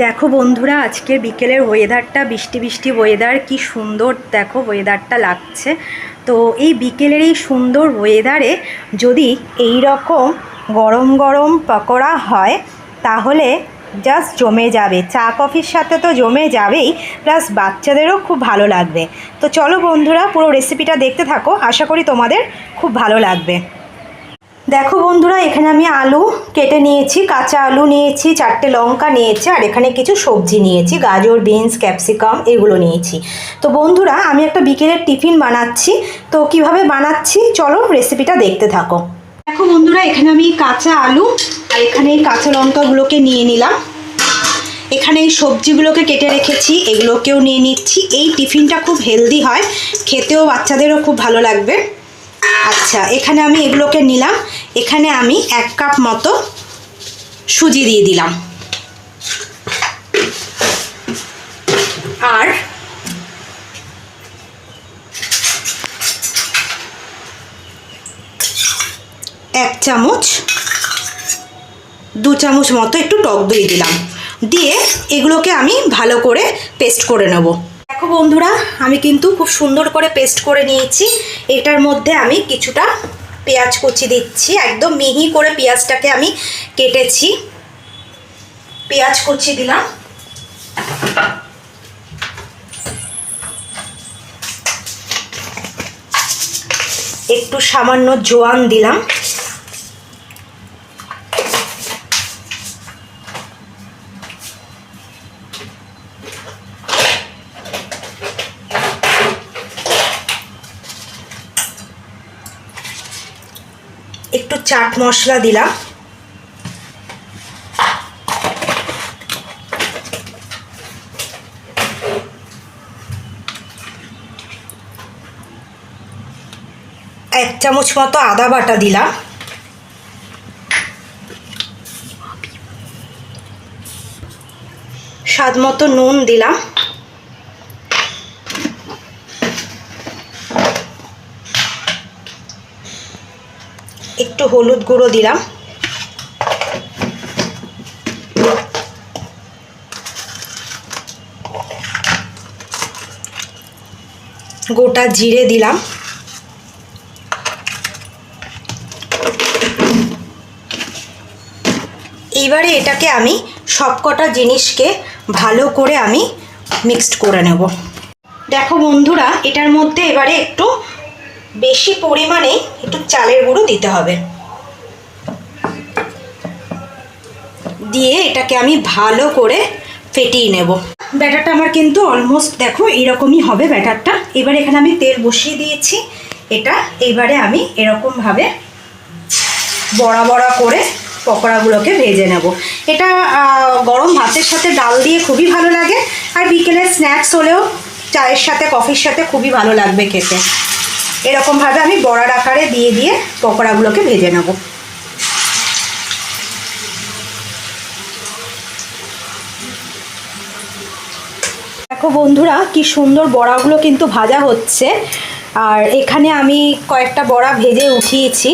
দেখো বন্ধুরা, আজকের বিকেলের ওয়েদারটা বৃষ্টি বৃষ্টি ওয়েদার, কি সুন্দর দেখো ওয়েদারটা লাগছে। তো এই বিকেলের এই সুন্দর ওয়েদারে যদি এই রকম গরম গরম পকোড়া হয় তাহলে জাস্ট জমে যাবে। চা কফির সাথে তো জমে যাবেই, প্লাস বাচ্চাদেরও খুব ভালো লাগবে। তো চলো বন্ধুরা, পুরো রেসিপিটা দেখতে থাকো, আশা করি তোমাদের খুব ভালো লাগবে। দেখো বন্ধুরা, এখানে আমি আলু কেটে নিয়েছি, কাঁচা আলু নিয়েছি, 4টে লঙ্কা নিয়েছি, আর এখানে কিছু সবজি নিয়েছি, গাজর, বিনস, ক্যাপসিকাম এগুলো নিয়েছি। তো বন্ধুরা, আমি একটা বিকেলের টিফিন বানাচ্ছি। তো কিভাবে বানাচ্ছি চলো রেসিপিটা দেখতে থাকো। দেখো বন্ধুরা, এখানে আমি কাঁচা আলু আর এখানে এই কাঁচা লঙ্কাগুলোকে নিয়ে নিলাম। এখানে এই সবজিগুলোকে কেটে রেখেছি, এগুলোকেও নিয়ে নিচ্ছি। এই টিফিনটা খুব হেলদি হয়, খেতেও বাচ্চাদেরও খুব ভালো লাগবে। আচ্ছা, এখানে আমি এগুলোকে নিলাম। এখানে আমি 1 কাপ মতো সুজি দিয়ে দিলাম, আর এক চামচ 2 চামচ মতো একটু টক দই দিলাম। দিয়ে এগুলোকে আমি ভালো করে পেস্ট করে নেব। দেখো বন্ধুরা, আমি কিন্তু খুব সুন্দর করে পেস্ট করে নিয়েছি। এটার মধ্যে আমি কিছুটা পেঁয়াজ কুচি দিচ্ছি, একদম মিহি করে পেঁয়াজটাকে আমি কেটেছি। পেঁয়াজ কুচি দিলাম, একটু সামান্য জোয়ান দিলাম, একটু চাট মশলা দিলাম, এক চামচ মতো আদা বাটা দিলাম, স্বাদ মতো নুন দিলাম, একটু হলুদ গুঁড়ো দিলাম, গোটা জিরে দিলাম, এইবারে এটাকে আমি সবকটা জিনিসকে ভালো করে আমি মিক্সড করে নেব। দেখো বন্ধুরা, এটার মধ্যে এবারে একটু বেশি পরিমাণে একটু চালের গুঁড়ো দিতে হবে। দিয়ে এটাকে আমি ভালো করে ফেটিয়ে নেব। ব্যাটারটা আমার কিন্তু অলমোস্ট দেখো এরকমই হবে ব্যাটারটা। এবারে এখানে আমি তেল বসিয়ে দিয়েছি। এটা এইবারে আমি এরকমভাবে বড়া বড়া করে পকোড়াগুলোকে ভেজে নেব। এটা গরম ভাতের সাথে ডাল দিয়ে খুবই ভালো লাগে, আর বিকেলের স্ন্যাক্স হলেও চায়ের সাথে কফির সাথে খুবই ভালো লাগবে খেতে। এরকমভাবে আমি বড়ার আকারে দিয়ে দিয়ে পকোড়াগুলোকে ভেজে নেব। দেখো বন্ধুরা, কি সুন্দর বড়াগুলো কিন্তু ভাজা হচ্ছে। আর এখানে আমি কয়েকটা বড়া ভেজে উঠিয়েছি।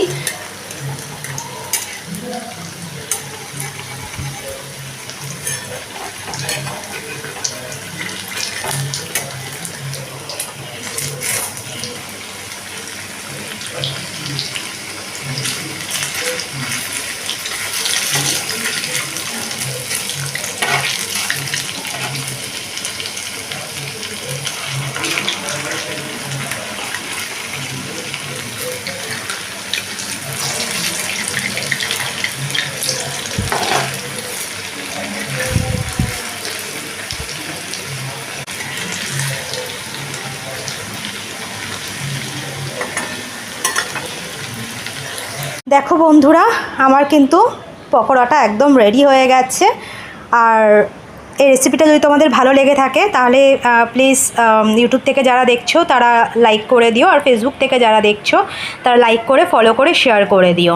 দেখো বন্ধুরা, আমার কিন্তু পকোড়াটা একদম রেডি হয়ে গেছে। আর এই রেসিপিটা যদি তোমাদের ভালো লেগে থাকে তাহলে প্লিজ ইউটিউব থেকে যারা দেখছো তারা লাইক করে দিও, আর ফেসবুক থেকে যারা দেখছো তারা লাইক করে ফলো করে শেয়ার করে দিও।